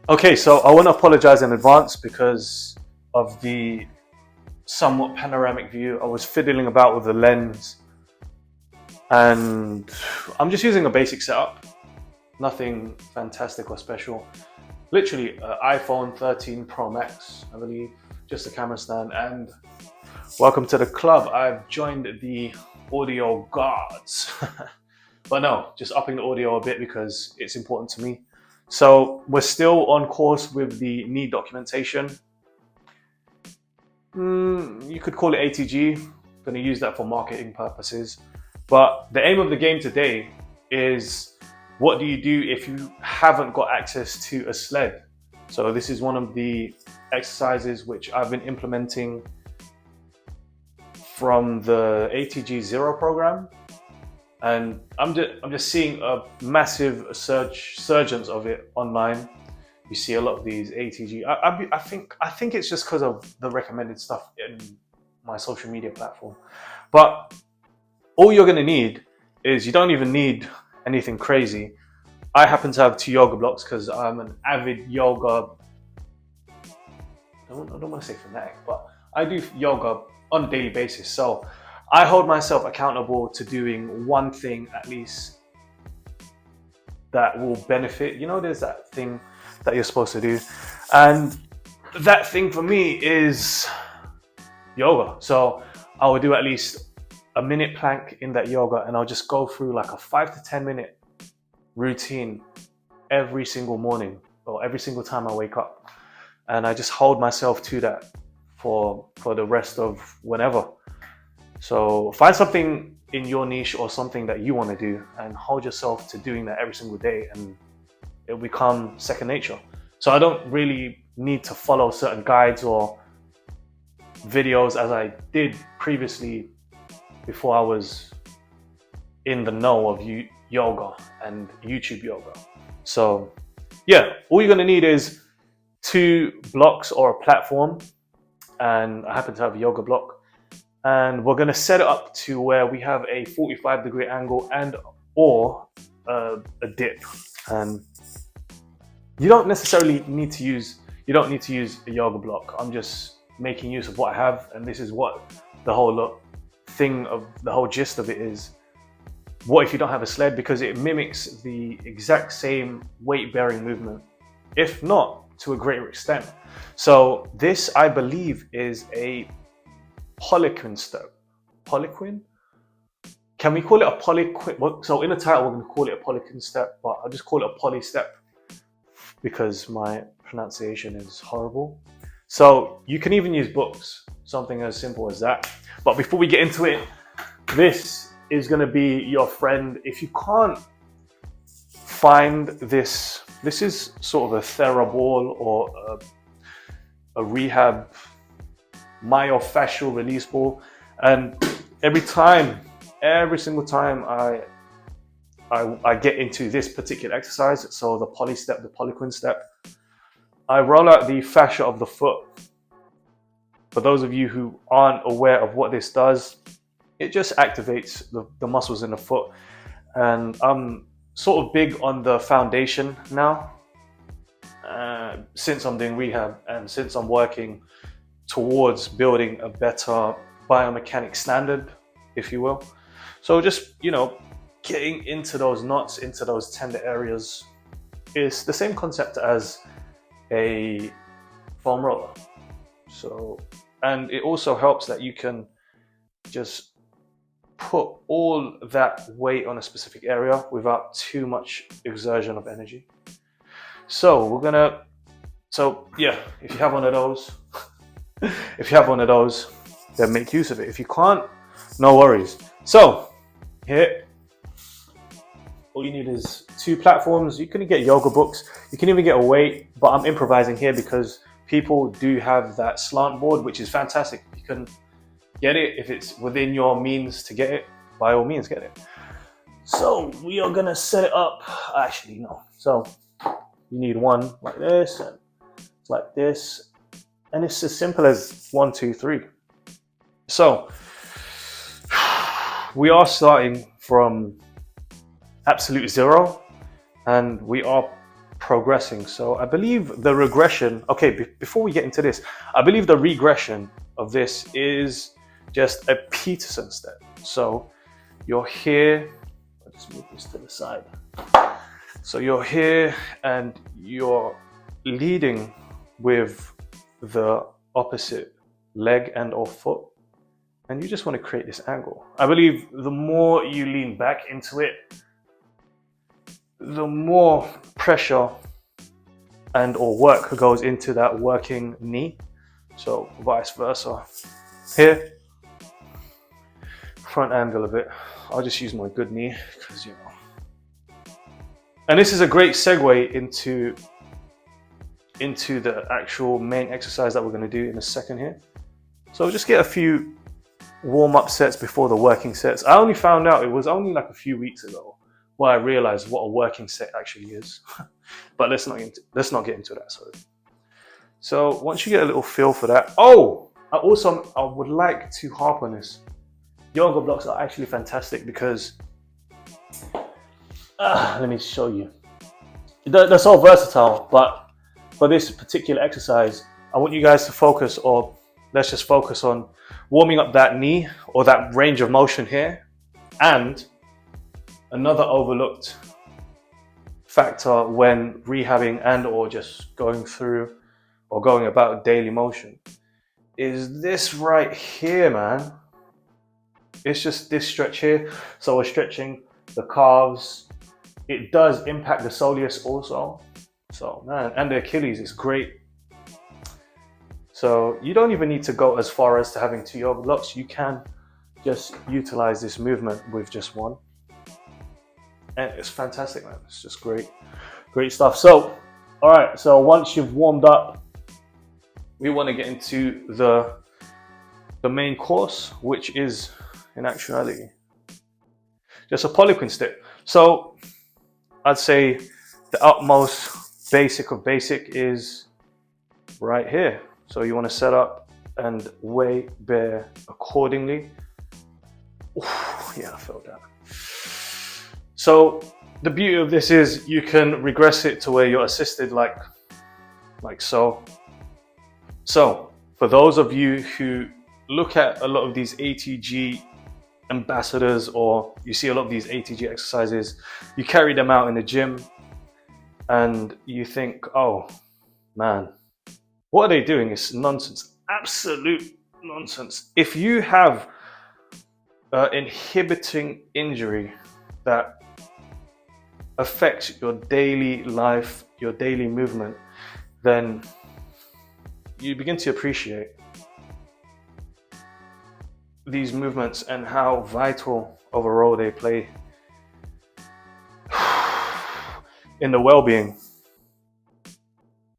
Okay, so I want to apologize in advance because of the somewhat panoramic view. I was fiddling about with the lens and I'm just using a basic setup, nothing fantastic or special. Literally iPhone 13 Pro Max, I believe, just a camera stand, and welcome to the club. I've joined the audio gods. But no, just upping the audio a bit because it's important to me. So we're still on course with the knee documentation. You could call it ATG. I'm going to use that for marketing purposes. But the aim of the game today is, what do you do if you haven't got access to a SLED? So this is one of the exercises which I've been implementing from the ATG 0 program. And I'm just seeing a massive surgence of it online. You see a lot of these ATG. I think it's just because of the recommended stuff in my social media platform. But all you're going to need is, you don't even need anything crazy. I happen to have 2 yoga blocks because I'm an avid yoga. I don't want to say fanatic, but I do yoga on a daily basis. So I hold myself accountable to doing one thing at least that will benefit. You know, there's that thing that you're supposed to do. And that thing for me is yoga. So I will do at least a minute plank in that yoga, and I'll just go through like a 5 to 10 minute routine every single morning or every single time I wake up. And I just hold myself to that for the rest of whenever. So find something in your niche or something that you want to do and hold yourself to doing that every single day, and it'll become second nature. So I don't really need to follow certain guides or videos as I did previously before I was in the know of yoga and YouTube yoga. So yeah, all you're going to need is 2 blocks or a platform, and I happen to have a yoga block. And we're going to set it up to where we have a 45-degree angle and or a dip. And you don't necessarily need to use, a yoga block. I'm just making use of what I have, and this is what the whole thing of the whole gist of it is. What if you don't have a SLED? Because it mimics the exact same weight-bearing movement, if not to a greater extent. So this, I believe, is a POLIQUIN step. POLIQUIN? Can we call it a POLIQUIN? So in the title, we're going to call it a POLIQUIN step, but I'll just call it a poly step because my pronunciation is horrible. So you can even use books, something as simple as that. But before we get into it, this is going to be your friend. If you can't find this, this is sort of a TheraBall or a Rehab myofascial release ball, and every single time I get into this particular exercise, so the POLIQUIN step, I roll out the fascia of the foot. For those of you who aren't aware of what this does, it just activates the muscles in the foot. And I'm sort of big on the foundation now, since I'm doing rehab and since I'm working towards building a better biomechanic standard, if you will. So just, getting into those knots, into those tender areas, is the same concept as a foam roller. So, and it also helps that you can just put all that weight on a specific area without too much exertion of energy. So yeah, if you have one of those, then make use of it. If you can't, no worries. So here, all you need is 2 platforms. You can get yoga books. You can even get a weight, but I'm improvising here because people do have that slant board, which is fantastic. You can get it if it's within your means to get it. By all means, get it. So we are gonna set it up. Actually, no. So you need one like this and like this. And it's as simple as 1, 2, 3. So we are starting from absolute 0, and we are progressing. So I believe the regression, okay, before we get into this, I believe the regression of this is just a Peterson step. So you're here, I'll just move this to the side. So you're here and you're leading with the opposite leg and or foot, and you just want to create this angle. I believe the more you lean back into it, the more pressure and or work goes into that working knee. So vice versa. Here, front angle of it. I'll just use my good knee because, you know. And this is a great segue into the actual main exercise that we're going to do in a second here. So just get a few warm-up sets before the working sets. I only found out, it was only like a few weeks ago, where I realized what a working set actually is. But let's not get into that, sorry. So once you get a little feel for that, I would like to harp on this. Yoga blocks are actually fantastic because, let me show you. They're so versatile, but for this particular exercise, I want you guys to focus, or let's just focus on warming up that knee or that range of motion here. And another overlooked factor when rehabbing and or just going through or going about daily motion is this right here, man. It's just this stretch here. So we're stretching the calves. It does impact the soleus also. So man, and the Achilles is great. So you don't even need to go as far as to having 2 yoga blocks. You can just utilize this movement with just one. And it's fantastic, man. It's just great stuff. So, all right. So once you've warmed up, we want to get into the main course, which is in actuality just a POLIQUIN step. So I'd say the utmost basic of basic is right here. So you want to set up and weight bear accordingly. Ooh, yeah, I felt that. So the beauty of this is you can regress it to where you're assisted like so. So for those of you who look at a lot of these ATG ambassadors, or you see a lot of these ATG exercises, you carry them out in the gym and you think, oh man, what are they doing? It's nonsense, absolute nonsense. If you have inhibiting injury that affects your daily life, your daily movement, then you begin to appreciate these movements and how vital of a role they play in the well-being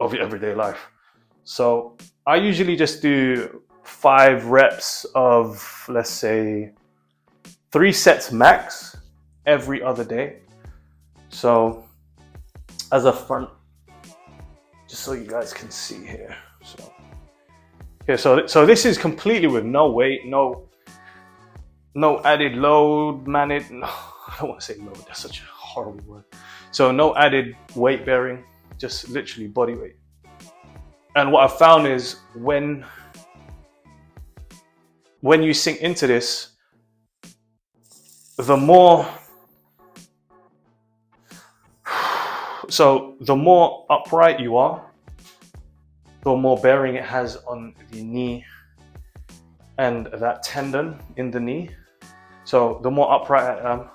of your everyday life. So I usually just do 5 reps of, let's say, 3 sets max every other day. So as a front, just so you guys can see here. So okay, so this is completely with no weight, no added load, I don't want to say load, that's such a horrible word. So no added weight bearing, just literally body weight. And what I've found is when you sink into this, the more upright you are, the more bearing it has on the knee and that tendon in the knee. So the more upright I am,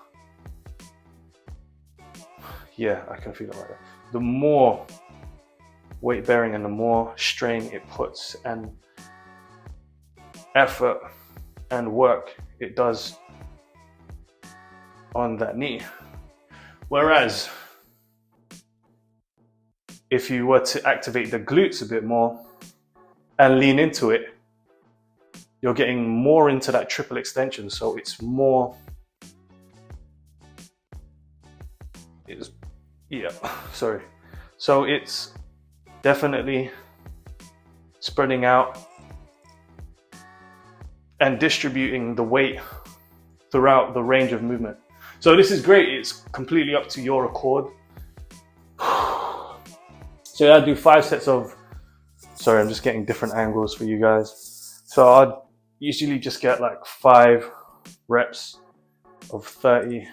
yeah, I can feel it like that. The more weight bearing and the more strain it puts and effort and work it does on that knee. Whereas if you were to activate the glutes a bit more and lean into it, you're getting more into that triple extension. So it's more, So it's definitely spreading out and distributing the weight throughout the range of movement. So this is great. It's completely up to your accord. So yeah, I do 5 sets of, sorry, I'm just getting different angles for you guys. So I'd usually just get like 5 reps of 30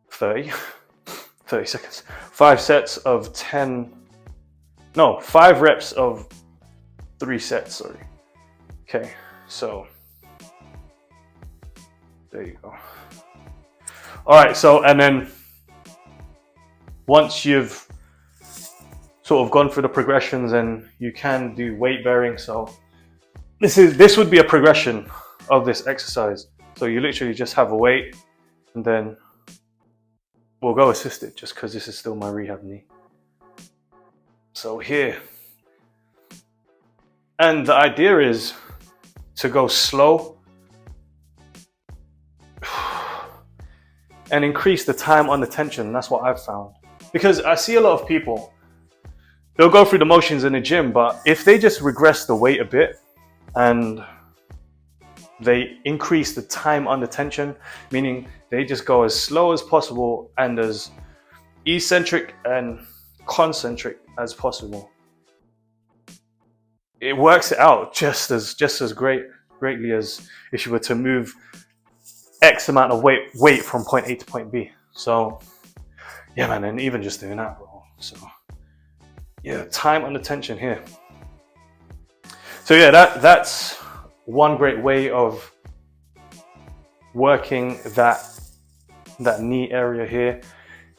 seconds. 5 sets of 5 reps of 3 sets, sorry. Okay, so there you go. All right, so and then once you've sort of gone through the progressions, and you can do weight bearing. So this would be a progression of this exercise. So you literally just have a weight, and then we'll go assisted just because this is still my rehab knee. So here, and the idea is to go slow and increase the time under tension. That's what I've found, because I see a lot of people, they'll go through the motions in the gym, but if they just regress the weight a bit and they increase the time under tension, meaning they just go as slow as possible and as eccentric and concentric as possible, it works it out just as greatly as if you were to move X amount of weight from point A to point B. So yeah, man, and even just doing that, bro. So yeah, time under tension here. So yeah, that's one great way of working that knee area here.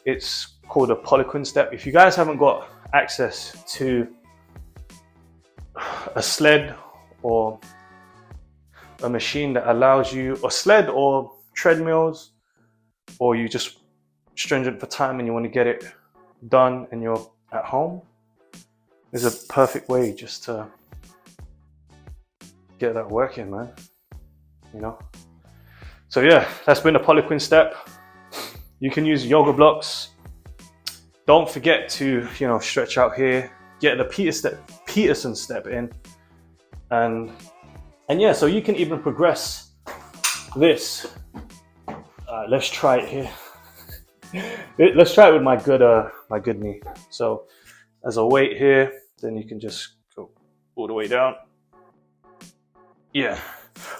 It's called a POLIQUIN step. If you guys haven't got access to a SLED or a machine that allows you, or SLED or treadmills, or you just stringent for time and you want to get it done and you're at home, is a perfect way just to get that working, man. You know? So yeah, that's been the POLIQUIN step. You can use yoga blocks. Don't forget to, you know, stretch out here, get the Peterson step in, and yeah, so you can even progress this. Let's try it here. Let's try it with my good knee. So as a weight here, then you can just go all the way down. Yeah,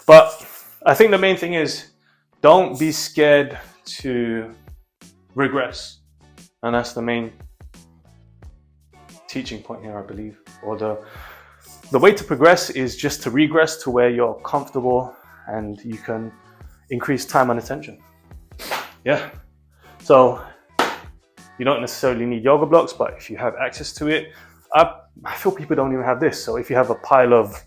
but I think the main thing is don't be scared to regress, and that's the main teaching point here, I believe. Or the way to progress is just to regress to where you're comfortable and you can increase time under tension. Yeah, so you don't necessarily need yoga blocks, but if you have access to it, I feel people don't even have this. So if you have a pile of,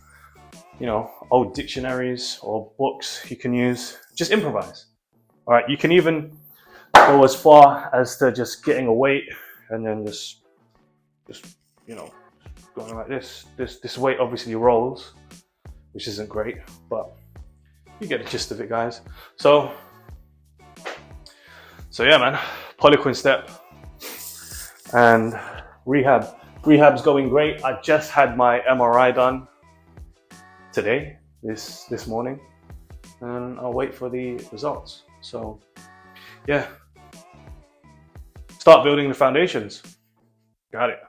you know, old dictionaries or books you can use, just improvise. All right, you can even go as far as to just getting a weight and then just you know, going like this. This weight obviously rolls, which isn't great, but you get the gist of it, guys. So yeah, man, POLIQUIN step and rehab's going great. I just had my MRI done today, this morning, and I'll wait for the results. So yeah, start building the foundations. Got it.